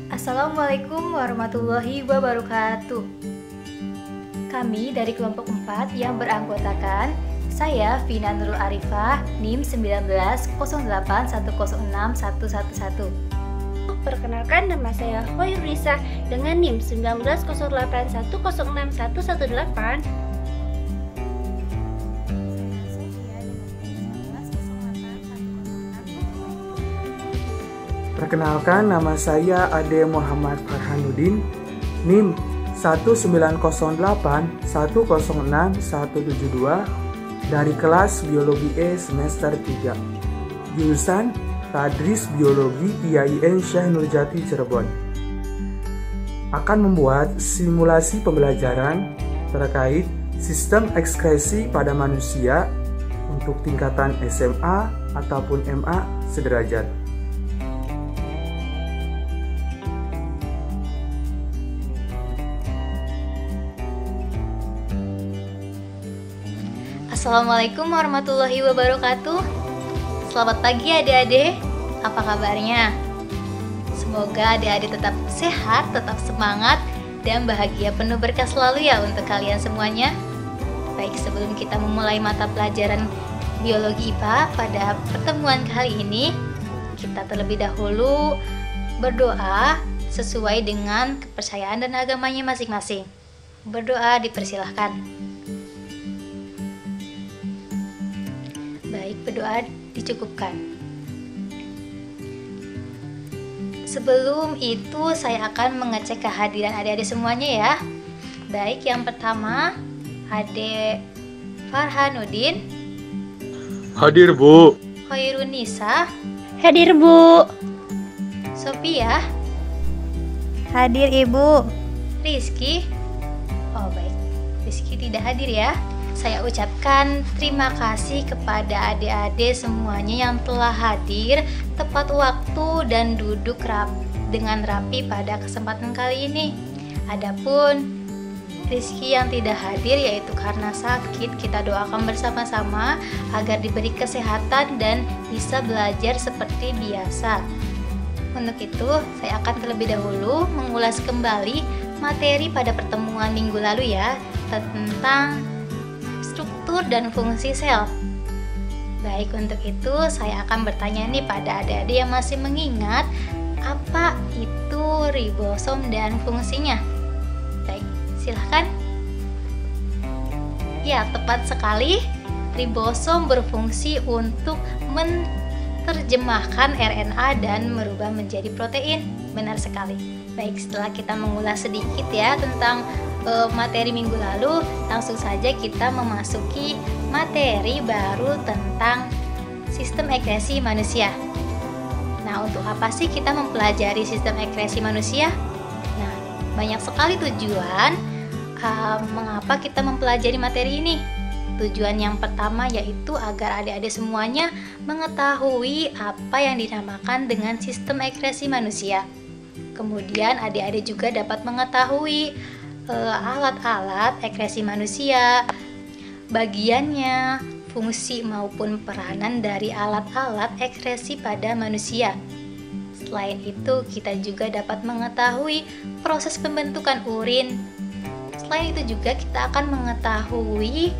Assalamualaikum warahmatullahi wabarakatuh. Kami dari kelompok 4 yang beranggotakan saya Vina Nurul Arifah, NIM 1908106111. Perkenalkan, nama saya Hoyrisa dengan NIM 1908106118. Perkenalkan, nama saya Ade Muhammad Farhanuddin, NIM 1908106172 dari kelas Biologi E semester 3, jurusan Tadris Biologi IAIN Syekh Nurjati Cirebon. Akan membuat simulasi pembelajaran terkait sistem ekskresi pada manusia untuk tingkatan SMA ataupun MA sederajat. Assalamualaikum warahmatullahi wabarakatuh. Selamat pagi adik-adik, apa kabarnya? Semoga adik-adik tetap sehat, tetap semangat, dan bahagia penuh berkah selalu ya untuk kalian semuanya. Baik, sebelum kita memulai mata pelajaran Biologi IPA pada pertemuan kali ini, kita terlebih dahulu berdoa sesuai dengan kepercayaan dan agamanya masing-masing. Berdoa dipersilahkan. Baik, berdoa dicukupkan. Sebelum itu saya akan mengecek kehadiran adik-adik semuanya ya. Baik, yang pertama Adik Farhanuddin. Hadir, Bu. Hoyrunisa. Hadir, Bu. Sophia. Hadir, Ibu. Rizky. Oh baik, Rizky tidak hadir ya. Saya ucapkan terima kasih kepada adik-adik semuanya yang telah hadir tepat waktu dan duduk dengan rapi pada kesempatan kali ini. Adapun Rizky yang tidak hadir yaitu karena sakit, kita doakan bersama-sama agar diberi kesehatan dan bisa belajar seperti biasa. Untuk itu, saya akan terlebih dahulu mengulas kembali materi pada pertemuan minggu lalu ya, tentang struktur dan fungsi sel. Baik, untuk itu saya akan bertanya nih pada adik-adik yang masih mengingat apa itu ribosom dan fungsinya. Baik, silahkan. Ya, tepat sekali. Ribosom berfungsi untuk menerjemahkan RNA dan merubah menjadi protein. Benar sekali. Baik, setelah kita mengulas sedikit ya tentang materi minggu lalu, langsung saja kita memasuki materi baru tentang sistem ekskresi manusia. Nah, untuk apa sih kita mempelajari sistem ekskresi manusia? Nah, banyak sekali tujuan mengapa kita mempelajari materi ini. Tujuan yang pertama yaitu agar adik-adik semuanya mengetahui apa yang dinamakan dengan sistem ekskresi manusia. Kemudian adik-adik juga dapat mengetahui alat-alat ekskresi manusia, bagiannya, fungsi maupun peranan dari alat-alat ekskresi pada manusia. Selain itu, kita juga dapat mengetahui proses pembentukan urin. Selain itu juga kita akan mengetahui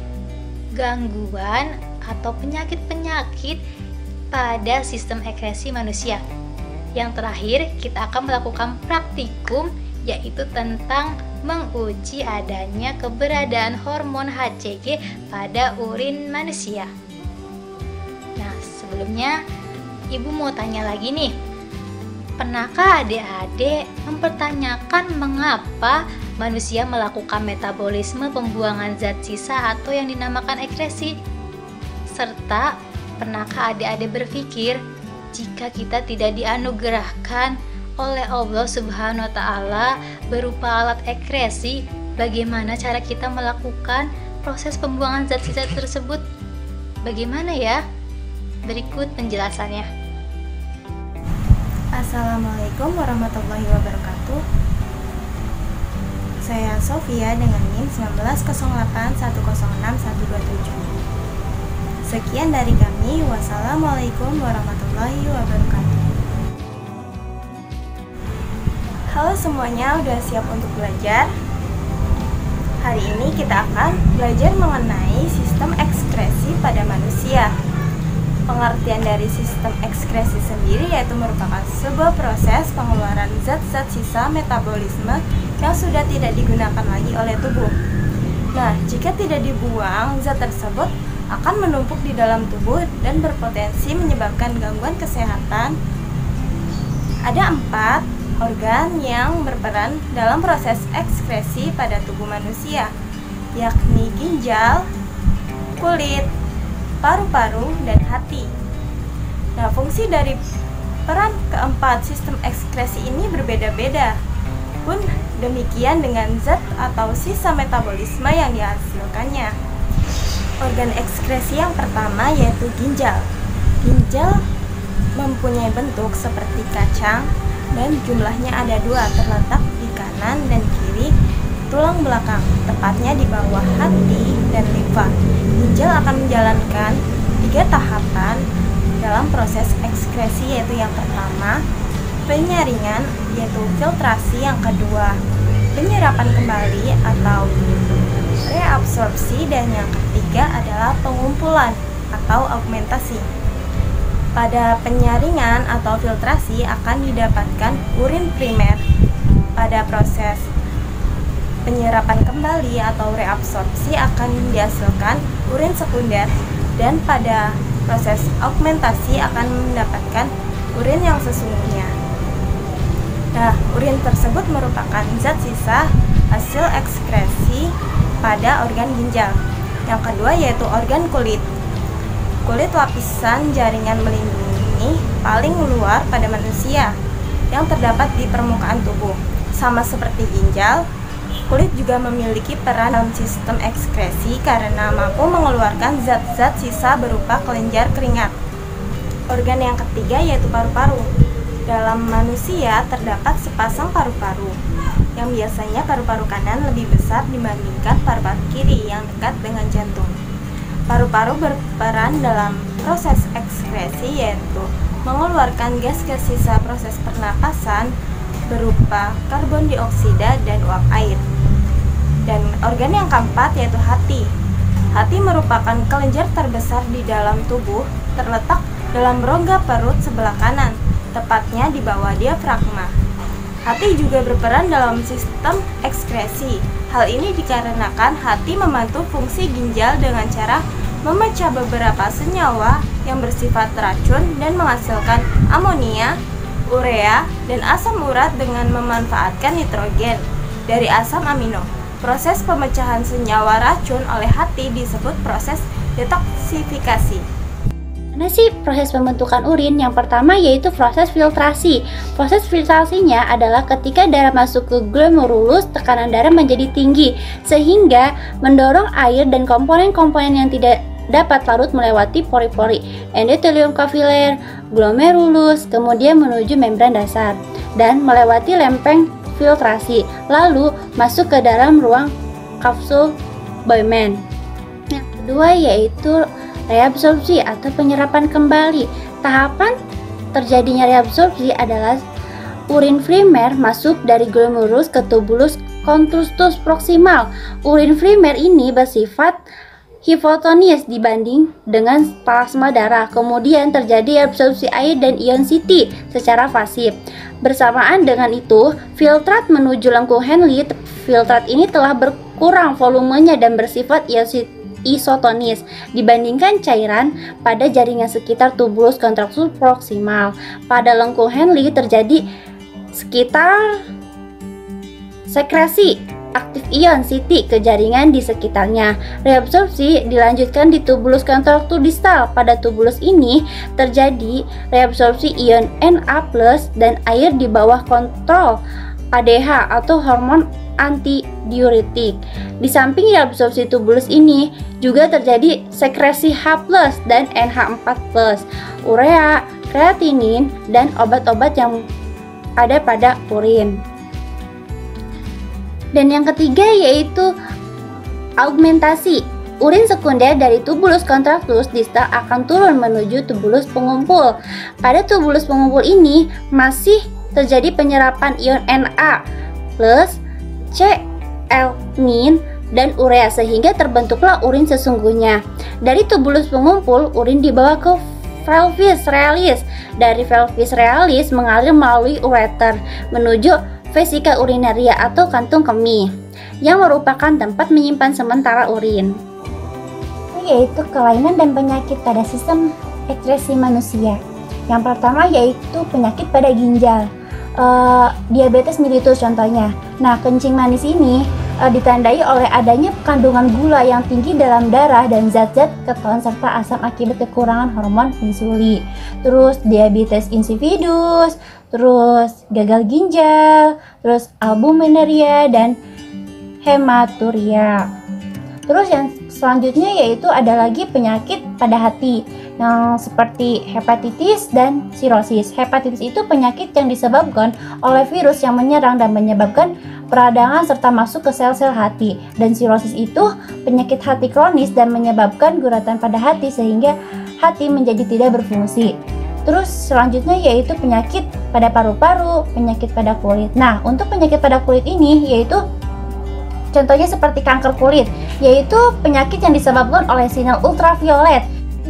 gangguan atau penyakit-penyakit pada sistem ekskresi manusia. Yang terakhir, kita akan melakukan praktikum yaitu tentang menguji adanya keberadaan hormon HCG pada urin manusia. Nah, sebelumnya Ibu mau tanya lagi nih. Pernahkah adik-adik mempertanyakan mengapa manusia melakukan metabolisme pembuangan zat sisa atau yang dinamakan ekskresi? Serta pernahkah adik-adik berpikir jika kita tidak dianugerahkan oleh Allah Subhanahu wa Ta'ala berupa alat ekskresi, bagaimana cara kita melakukan proses pembuangan zat sisa tersebut? Bagaimana ya? Berikut penjelasannya. Assalamualaikum warahmatullahi wabarakatuh. Saya Sophia dengan NIM 1908106127. Sekian dari kami. Wassalamualaikum warahmatullahi wabarakatuh. warahmatullahi wabarakatuh. Halo semuanya, udah siap untuk belajar? Hari ini kita akan belajar mengenai sistem ekskresi pada manusia. Pengertian dari sistem ekskresi sendiri yaitu merupakan sebuah proses pengeluaran zat-zat sisa metabolisme yang sudah tidak digunakan lagi oleh tubuh. Nah, jika tidak dibuang, zat tersebut akan menumpuk di dalam tubuh dan berpotensi menyebabkan gangguan kesehatan. Ada 4 organ yang berperan dalam proses ekskresi pada tubuh manusia, yakni ginjal, kulit, paru-paru, dan hati. Nah, fungsi dari peran keempat sistem ekskresi ini berbeda-beda. Pun demikian dengan zat atau sisa metabolisme yang dihasilkannya. Organ ekskresi yang pertama yaitu ginjal. Ginjal mempunyai bentuk seperti kacang dan jumlahnya ada 2, terletak di kanan dan kiri tulang belakang, tepatnya di bawah hati dan limfa. Ginjal akan menjalankan 3 tahapan dalam proses ekskresi, yaitu yang pertama penyaringan, yaitu filtrasi, yang kedua penyerapan kembali atau reabsorpsi, dan yang ketiga adalah pengumpulan atau augmentasi. Pada penyaringan atau filtrasi akan didapatkan urin primer. Pada proses penyerapan kembali atau reabsorpsi akan dihasilkan urin sekunder, dan pada proses augmentasi akan mendapatkan urin yang sesungguhnya. Nah, urin tersebut merupakan zat sisa hasil ekskresi pada organ ginjal. Yang kedua yaitu organ kulit. Kulit lapisan jaringan melindungi paling luar pada manusia yang terdapat di permukaan tubuh. Sama seperti ginjal, kulit juga memiliki peran dalam sistem ekskresi karena mampu mengeluarkan zat-zat sisa berupa kelenjar keringat. Organ yang ketiga yaitu paru-paru. Dalam manusia terdapat sepasang paru-paru, yang biasanya paru-paru kanan lebih besar dibandingkan paru-paru kiri yang dekat dengan jantung. Paru-paru berperan dalam proses ekskresi, yaitu mengeluarkan gas-gas sisa proses pernapasan berupa karbon dioksida dan uap air. Dan organ yang keempat yaitu hati. Hati merupakan kelenjar terbesar di dalam tubuh, terletak dalam rongga perut sebelah kanan, tepatnya di bawah diafragma. Hati juga berperan dalam sistem ekskresi. Hal ini dikarenakan hati membantu fungsi ginjal dengan cara memecah beberapa senyawa yang bersifat racun dan menghasilkan amonia, urea, dan asam urat dengan memanfaatkan nitrogen dari asam amino. Proses pemecahan senyawa racun oleh hati disebut proses detoksifikasi. Mana sih proses pembentukan urin? Yang pertama yaitu proses filtrasi. Proses filtrasinya adalah ketika darah masuk ke glomerulus, tekanan darah menjadi tinggi sehingga mendorong air dan komponen-komponen yang tidak dapat larut melewati pori-pori endotelium kapiler, glomerulus, kemudian menuju membran dasar dan melewati lempeng filtrasi, lalu masuk ke dalam ruang kapsul Bowman. Yang kedua yaitu reabsorpsi atau penyerapan kembali. Tahapan terjadinya reabsorpsi adalah urin primer masuk dari glomerulus ke tubulus constrictus proximal. Urin primer ini bersifat hipotonis dibanding dengan plasma darah. Kemudian terjadi reabsorpsi air dan ion Ct secara pasif. Bersamaan dengan itu, filtrat menuju lengkung Henle. Filtrat ini telah berkurang volumenya dan bersifat isotonis dibandingkan cairan pada jaringan sekitar tubulus constrictus proximal. Pada lengkung Henle terjadi sekitar sekresi aktif ion Ct ke jaringan di sekitarnya. Reabsorpsi dilanjutkan di tubulus constrictus distal. Pada tubulus ini terjadi reabsorpsi ion Na+ dan air di bawah kontrol ADH atau hormon antidiuretik. Di samping reabsorpsi tubulus ini juga terjadi sekresi H+ dan NH4+, urea, kreatinin, dan obat-obat yang ada pada urin. Dan yang ketiga yaitu augmentasi. Urin sekunder dari tubulus contractus distal akan turun menuju tubulus pengumpul. Pada tubulus pengumpul ini masih terjadi penyerapan ion Na plus Cl-nin dan urea sehingga terbentuklah urin sesungguhnya. Dari tubulus pengumpul, urin dibawa ke pelvis realis. Dari pelvis realis mengalir melalui ureter menuju vesika urinaria atau kantung kemih yang merupakan tempat menyimpan sementara urin. Yaitu kelainan dan penyakit pada sistem ekskresi manusia. Yang pertama yaitu penyakit pada ginjal, diabetes mellitus contohnya. Nah, kencing manis ini ditandai oleh adanya kandungan gula yang tinggi dalam darah dan zat-zat keton serta asam akibat kekurangan hormon insulin. Terus diabetes insipidus, terus gagal ginjal, terus albuminuria dan hematuria. Terus yang selanjutnya yaitu ada lagi penyakit pada hati yang seperti hepatitis dan sirosis. Hepatitis itu penyakit yang disebabkan oleh virus yang menyerang dan menyebabkan peradangan serta masuk ke sel-sel hati. Dan sirosis itu penyakit hati kronis dan menyebabkan guratan pada hati sehingga hati menjadi tidak berfungsi. Terus selanjutnya yaitu penyakit pada paru-paru, penyakit pada kulit. Nah, untuk penyakit pada kulit ini yaitu contohnya seperti kanker kulit, yaitu penyakit yang disebabkan oleh sinar ultraviolet.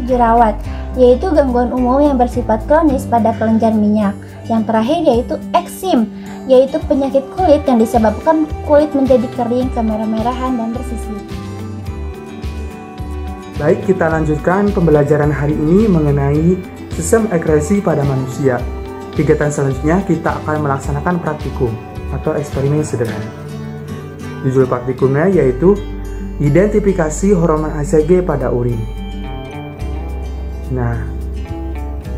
Jerawat, yaitu gangguan umum yang bersifat kronis pada kelenjar minyak. Yang terakhir yaitu eksim, yaitu penyakit kulit yang disebabkan kulit menjadi kering, kemerah-merahan, dan bersisik. Baik, kita lanjutkan pembelajaran hari ini mengenai sistem ekskresi pada manusia. Kegiatan selanjutnya kita akan melaksanakan praktikum atau eksperimen sederhana. Judul praktikumnya yaitu identifikasi hormon HCG pada urin. Nah,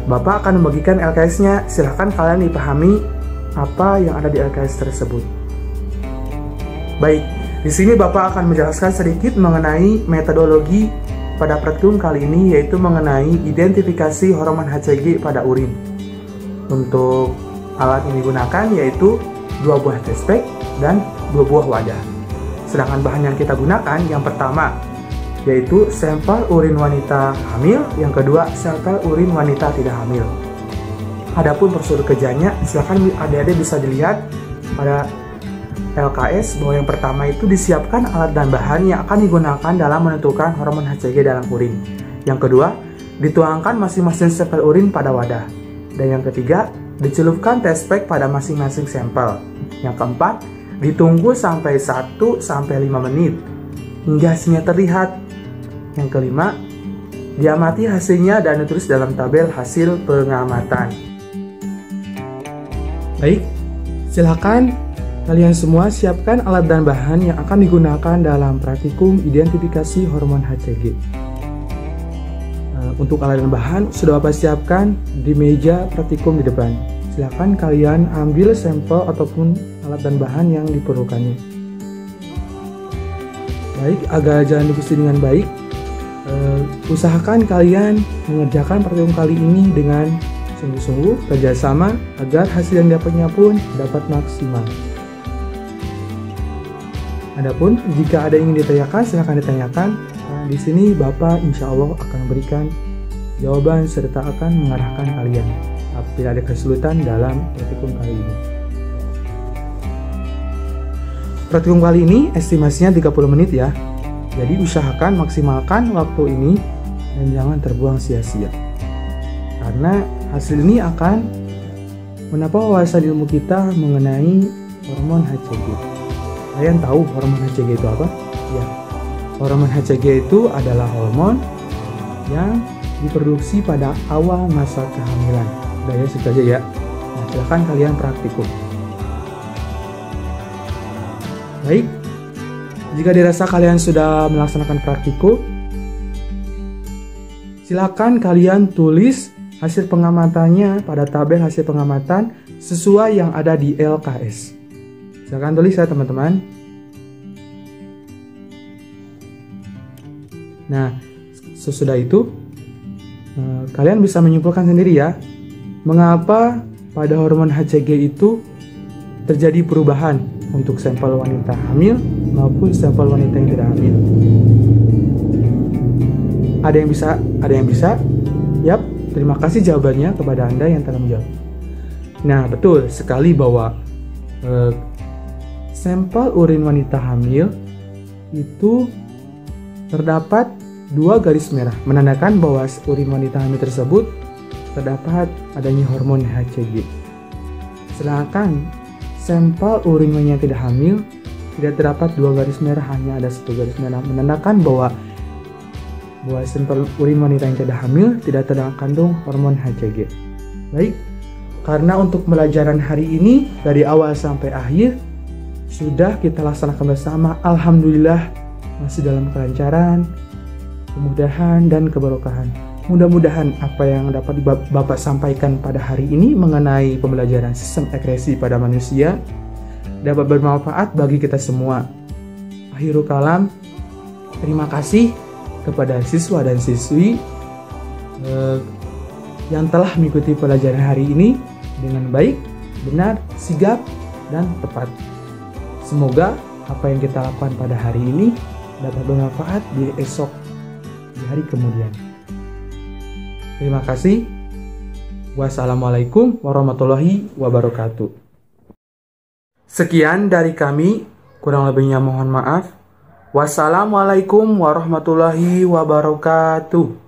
Bapak akan membagikan LKS-nya. Silahkan kalian dipahami apa yang ada di LKS tersebut. Baik, di sini Bapak akan menjelaskan sedikit mengenai metodologi pada praktikum kali ini, yaitu mengenai identifikasi hormon HCG pada urin. Untuk alat yang digunakan yaitu 2 buah test pack dan 2 buah wadah. Sedangkan bahan yang kita gunakan yang pertama yaitu sampel urin wanita hamil, yang kedua sampel urin wanita tidak hamil. Adapun prosedur kerjanya, silakan adik-adik bisa dilihat pada LKS bahwa yang pertama itu disiapkan alat dan bahan yang akan digunakan dalam menentukan hormon HCG dalam urin. Yang kedua, dituangkan masing-masing sampel urin pada wadah. Dan yang ketiga, dicelupkan test pack pada masing-masing sampel. Yang keempat, ditunggu sampai 1-5 menit hingga hasilnya terlihat. Yang kelima, diamati hasilnya dan ditulis dalam tabel hasil pengamatan. Baik, silakan kalian semua siapkan alat dan bahan yang akan digunakan dalam praktikum identifikasi hormon HCG. Untuk alat dan bahan sudah Bapak siapkan di meja praktikum di depan. Silakan kalian ambil sampel ataupun alat dan bahan yang diperlukannya. Baik, agar jalan diskusi dengan baik, usahakan kalian mengerjakan praktikum kali ini dengan sungguh-sungguh kerjasama agar hasil yang dapatnya pun dapat maksimal. Adapun jika ada yang ingin ditanyakan, silahkan ditanyakan. Di sini Bapak insya Allah akan memberikan jawaban serta akan mengarahkan kalian apabila ada kesulitan dalam praktikum kali ini. Praktikum kali ini estimasinya 30 menit ya. Jadi usahakan maksimalkan waktu ini dan jangan terbuang sia-sia. Karena hasil ini akan menambah wawasan ilmu kita mengenai hormon HCG. Kalian tahu hormon HCG itu apa? Ya. Hormon HCG itu adalah hormon yang diproduksi pada awal masa kehamilan. Udah ya, segitu aja ya. Nah, silahkan kalian praktikum. Baik. Jika dirasa kalian sudah melaksanakan praktikum, silakan kalian tulis hasil pengamatannya pada tabel hasil pengamatan sesuai yang ada di LKS. Silakan tulis ya teman-teman. Nah, sesudah itu kalian bisa menyimpulkan sendiri ya, mengapa pada hormon HCG itu terjadi perubahan untuk sampel wanita hamil maupun sampel wanita yang tidak hamil. Ada yang bisa? Ada yang bisa? Yap, terima kasih jawabannya kepada Anda yang telah menjawab. Nah, betul sekali bahwa sampel urin wanita hamil itu terdapat 2 garis merah, menandakan bahwa urin wanita hamil tersebut terdapat adanya hormon HCG. Sedangkan sampel urin wanita yang tidak hamil tidak terdapat 2 garis merah, hanya ada 1 garis merah, menandakan bahwa sampel urin wanita yang tidak hamil tidak terkandung hormon HCG. Baik, karena untuk pembelajaran hari ini dari awal sampai akhir sudah kita laksanakan bersama, alhamdulillah masih dalam kelancaran, kemudahan dan keberkahan. Mudah-mudahan apa yang dapat Bapak sampaikan pada hari ini mengenai pembelajaran sistem ekskresi pada manusia dapat bermanfaat bagi kita semua. Akhirul kalam, terima kasih kepada siswa dan siswi yang telah mengikuti pelajaran hari ini dengan baik, benar, sigap, dan tepat. Semoga apa yang kita lakukan pada hari ini dapat bermanfaat di hari kemudian. Terima kasih. Wassalamualaikum warahmatullahi wabarakatuh. Sekian dari kami, kurang lebihnya mohon maaf. Wassalamualaikum warahmatullahi wabarakatuh.